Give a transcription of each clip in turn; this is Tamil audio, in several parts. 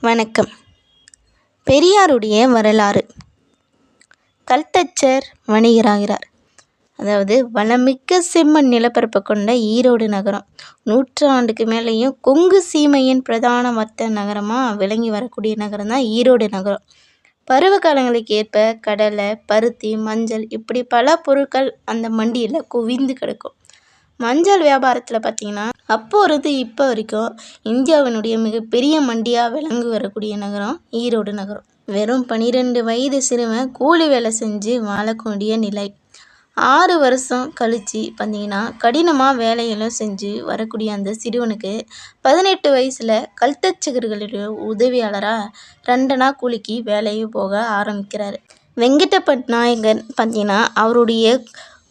வணக்கம். பெரியாருடைய வரலாறு. கல்தச்சர் வணிகராகிறார். அதாவது வளமிக்க செம்மண் நிலப்பரப்பை கொண்ட ஈரோடு நகரம் நூற்றாண்டுக்கு மேலேயும் கொங்கு சீமையின் பிரதான வர்த்தக நகரமாக விளங்கி வரக்கூடிய நகரம் தான் ஈரோடு நகரம். பருவ காலங்களுக்கு ஏற்ப கடலை, பருத்தி, மஞ்சள் இப்படி பல பொருட்கள் அந்த மண்டியில் குவிந்து கிடக்கும். மஞ்சள் வியாபாரத்தில் பார்த்திங்கன்னா அப்போ இருந்து இப்போ வரைக்கும் இந்தியாவினுடைய மிகப்பெரிய மண்டியாக விளங்கி வரக்கூடிய நகரம் ஈரோடு நகரம். வெறும் 12 வயது சிறுவன் கூலி வேலை செஞ்சு வாழக்கூடிய நிலை. 6 வருஷம் கழித்து பார்த்திங்கன்னா கடினமாக வேலைகளும் செஞ்சு வரக்கூடிய அந்த சிறுவனுக்கு 18 வயசில் கல்தச்சகர்களுடைய உதவியாளராக 2 நாள் கூலிக்கு வேலையும் போக ஆரம்பிக்கிறார். வெங்கடப்ப நாயக்கர் பார்த்திங்கன்னா அவருடைய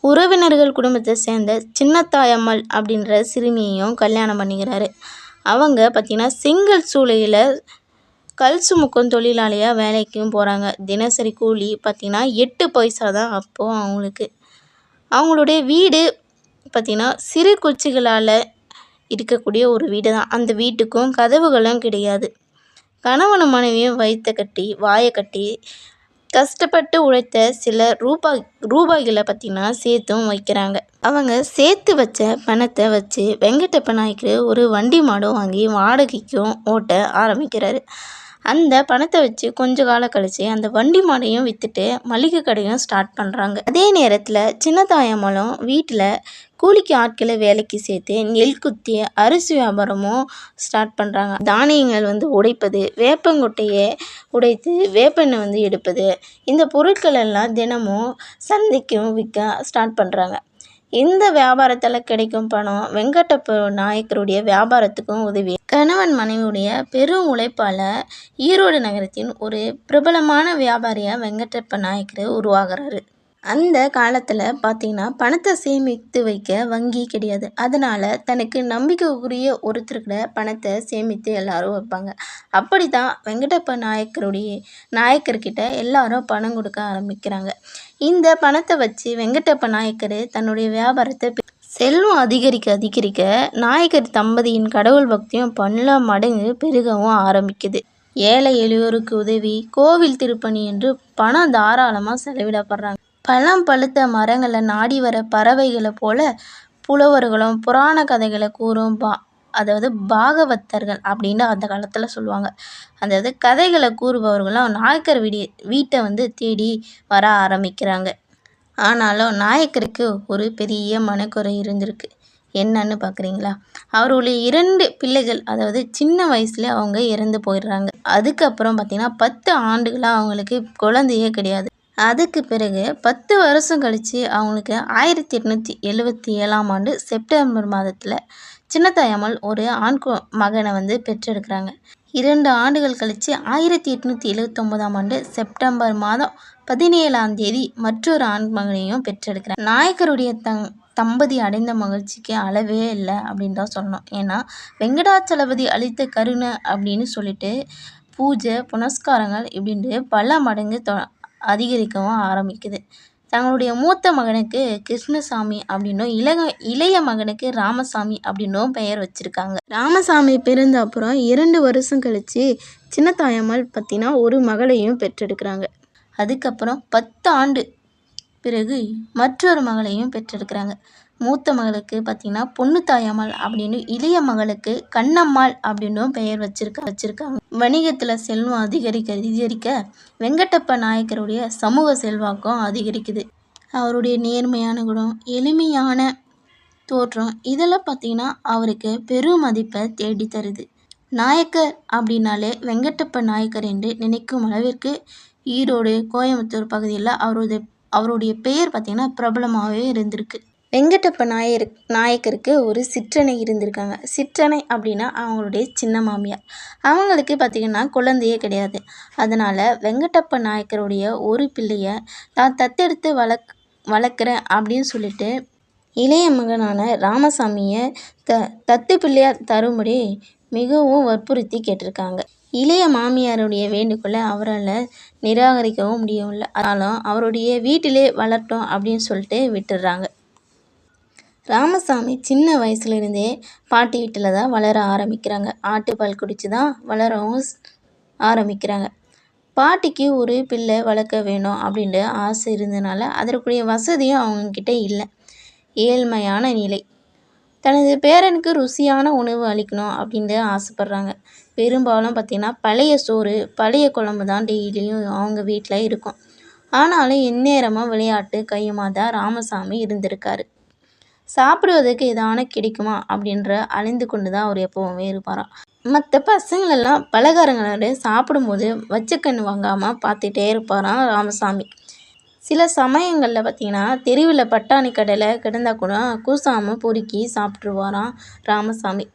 உறவினர்கள் குடும்பத்தை சேர்ந்த சின்னத்தாயம்மாள் அப்படின்ற சிறுமியையும் கல்யாணம் பண்ணிக்கிறாரு. அவங்க பார்த்திங்கன்னா செங்கல் சூளையில் கல் சுமக்கும் தொழிலாளியாக வேலைக்கும் போகிறாங்க. தினசரி கூலி பார்த்திங்கன்னா 8 பைசா தான் அப்போது அவங்களுக்கு. அவங்களுடைய வீடு பார்த்திங்கன்னா சிறு குச்சிகளால் இருக்கக்கூடிய ஒரு வீடு தான். அந்த வீட்டுக்கும் கதவுகளும் கிடையாது. கணவனும் மனைவியும் வாயை கட்டி கஷ்டப்பட்டு உழைத்த சில ரூபாய்களை பார்த்திங்கன்னா சேர்த்தும் வைக்கிறாங்க. அவங்க சேர்த்து வச்ச பணத்தை வச்சு வெங்கடப்ப நாயக்கர் ஒரு வண்டி மாடும் வாங்கி வாடகைக்கும் ஓட்ட ஆரம்பிக்கிறாரு. அந்த பணத்தை வச்சு கொஞ்ச காலம் கழித்து அந்த வண்டி மாடையும் விற்றுட்டு மளிகை கடையும் ஸ்டார்ட் பண்ணுறாங்க. அதே நேரத்தில் சின்னத்தாயம்மாளும் வீட்டில் கூலிக்கு ஆட்களை வேலைக்கு சேர்த்து நெல் குத்தி அரிசி வியாபாரமும் ஸ்டார்ட் பண்ணுறாங்க. தானியங்கள் உடைப்பது, வேப்பங்கொட்டையை உடைத்து வேப்பெண்ணெய் எடுப்பது, இந்த பொருட்கள் எல்லாம் தினமும் சந்தைக்கும் விற்க ஸ்டார்ட் பண்ணுறாங்க. இந்த வியாபாரத்தில் கிடைக்கும் பணம் வெங்கடப்ப நாயக்கருடைய வியாபாரத்துக்கும் உதவி. கணவன் மனைவியுடைய பெரும் உழைப்பால் ஈரோடு நகரத்தின் ஒரு பிரபலமான வியாபாரியாக வெங்கடப்ப நாயக்கர் உருவாகிறாரு. அந்த காலத்தில் பார்த்திங்கன்னா பணத்தை சேமித்து வைக்க வங்கி கிடையாது. அதனால் தனக்கு நம்பிக்கைக்குரிய ஒருத்தர்கிட்ட பணத்தை சேமித்து எல்லாரும் வைப்பாங்க. அப்படி தான் வெங்கடப்ப நாயக்கர்கிட்ட எல்லாரும் பணம் கொடுக்க ஆரம்பிக்கிறாங்க. இந்த பணத்தை வச்சு வெங்கடப்ப நாயக்கர் தன்னுடைய வியாபாரத்தை செல்வம் அதிகரிக்க நாயக்கர் தம்பதியின் கடவுள் பக்தியும் பல மடங்கு பெருகவும் ஆரம்பிக்குது. ஏழை எளியோருக்கு உதவி, கோவில் திருப்பணி என்று பணம் தாராளமாக செலவிடப்படுறாங்க. பழம் பழுத்த மரங்களை நாடி வர பறவைகளை போல புலவர்களும் புராண கதைகளை கூறும் அதாவது பாகவத்தர்கள் அப்படின்னு அந்த காலத்தில் சொல்லுவாங்க. அதாவது கதைகளை கூறுபவர்களும் நாயக்கர் வீட்டை தேடி வர ஆரம்பிக்கிறாங்க. ஆனாலும் நாயக்கருக்கு ஒரு பெரிய மனக்குறை இருந்திருக்கு. என்னன்னு பார்க்குறீங்களா? அவருடைய 2 பிள்ளைகள் அதாவது சின்ன வயசுல அவங்க இறந்து போயிடுறாங்க. அதுக்கப்புறம் பார்த்திங்கன்னா 10 ஆண்டுகளாக அவங்களுக்கு குழந்தையே கிடையாது. அதுக்கு பிறகு 10 வருஷம் கழித்து அவங்களுக்கு 1877ஆம் ஆண்டு செப்டம்பர் மாதத்தில் சின்னத்தாயம்மாள் ஒரு ஆண் மகனை பெற்றெடுக்கிறாங்க. 2 ஆண்டுகள் கழித்து 1879ஆம் ஆண்டு செப்டம்பர் மாதம் 17ஆம் தேதி மற்றொரு ஆண் மகனையும் பெற்றெடுக்கிறாங்க. நாயக்கருடைய தம்பதி அடைந்த மகிழ்ச்சிக்கு அளவே இல்லை அப்படின்னு தான் சொல்லணும். ஏன்னா வெங்கடாச்சலபதி அளித்த கருணை அப்படின்னு சொல்லிட்டு பூஜை புனஸ்காரங்கள் இப்படின்ட்டு பல மடங்கு அதிகரிக்கவும் ஆரம்பிக்குது. தங்களுடைய மூத்த மகனுக்கு கிருஷ்ணசாமி அப்படின்னும் இளைய மகனுக்கு ராமசாமி அப்படின்னும் பெயர் வச்சுருக்காங்க. ராமசாமி பிறந்த அப்புறம் 2 வருஷம் கழித்து சின்னத்தாயம்மாள் பார்த்திங்கன்னா ஒரு மகளையும் பெற்றெடுக்கிறாங்க. அதுக்கப்புறம் 10 ஆண்டு பிறகு மற்றொரு மகளையும் பெற்றெடுக்கிறாங்க. மூத்த மகளுக்கு பார்த்திங்கன்னா பொன்னுத்தாயம்மாள் அப்படின்னு, இளைய மகளுக்கு கண்ணம்மாள் அப்படின்னும் பெயர் வச்சிருக்காங்க. வணிகத்தில் செல்வம் அதிகரிக்க வெங்கடப்ப நாயக்கருடைய சமூக செல்வாக்கும் அதிகரிக்குது. அவருடைய நேர்மையான குணம், எளிமையான தோற்றம் இதெல்லாம் பார்த்திங்கன்னா அவருக்கு பெரும் மதிப்பை தேடி தருது. நாயக்கர் அப்படின்னாலே வெங்கடப்ப நாயக்கர் என்று நினைக்கும் அளவிற்கு ஈரோடு, கோயம்புத்தூர் பகுதியில் அவருடைய பெயர் பார்த்திங்கன்னா பிரபலமாகவே இருந்திருக்கு. வெங்கடப்ப நாயக்கருக்கு ஒரு சிற்றனை இருந்திருக்காங்க. சிற்றனை அப்படின்னா அவங்களுடைய சின்ன மாமியார். அவங்களுக்கு பார்த்திங்கன்னா குழந்தையே கிடையாது. அதனால் வெங்கடப்ப நாயக்கருடைய ஒரு பிள்ளையை தான் தத்தெடுத்து வளர்க்குறேன் அப்படின்னு சொல்லிட்டு இளைய மகனான ராமசாமியை தத்து பிள்ளையாக தரும்படி மிகவும் வற்புறுத்தி கேட்டிருக்காங்க. இளைய மாமியாருடைய வேண்டுகோளை அவரால் நிராகரிக்கவும் முடியவில்லை. ஆனாலும் அவருடைய வீட்டிலே வளர்த்தோம் அப்படின்னு சொல்லிட்டு விட்டுடுறாங்க. ராமசாமி சின்ன வயசுலேருந்தே பாட்டி வீட்டில் தான் வளர ஆரம்பிக்கிறாங்க. ஆட்டுப்பால் குடித்து தான் வளரவும் ஆரம்பிக்கிறாங்க. பாட்டிக்கு ஒரு பிள்ளை வளர்க்க வேணும் அப்படின்ற ஆசை இருந்தனால அதற்குரிய வசதியும் அவங்கக்கிட்ட இல்லை. ஏழ்மையான நிலை. தனது பேரனுக்கு ருசியான உணவு அளிக்கணும் அப்படின்ட்டு ஆசைப்பட்றாங்க. பெரும்பாலும் பார்த்திங்கன்னா பழைய சோறு பழைய குழம்பு தான் டெய்லியும் அவங்க வீட்டில் இருக்கும். ஆனாலும் எந்நேரமும் விளையாட்டு கையுமா தான் ராமசாமி இருந்திருக்காரு. சாப்பிடுவதற்கு எதான கிடைக்குமா அப்படின்ற அழிந்து கொண்டு தான் அவர் எப்போவுமே இருப்பாராம். மற்ற பசங்களெல்லாம் பலகாரங்களோட சாப்பிடும்போது வச்சக்கண்ணு வாங்காமல் பார்த்துட்டே இருப்பாராம் ராமசாமி. சில சமயங்களில் பார்த்திங்கன்னா தெருவில் பட்டாணி கடலை கிடந்தா கூட கூசாமல் பொறுக்கி சாப்பிட்ருவாராம் ராமசாமி.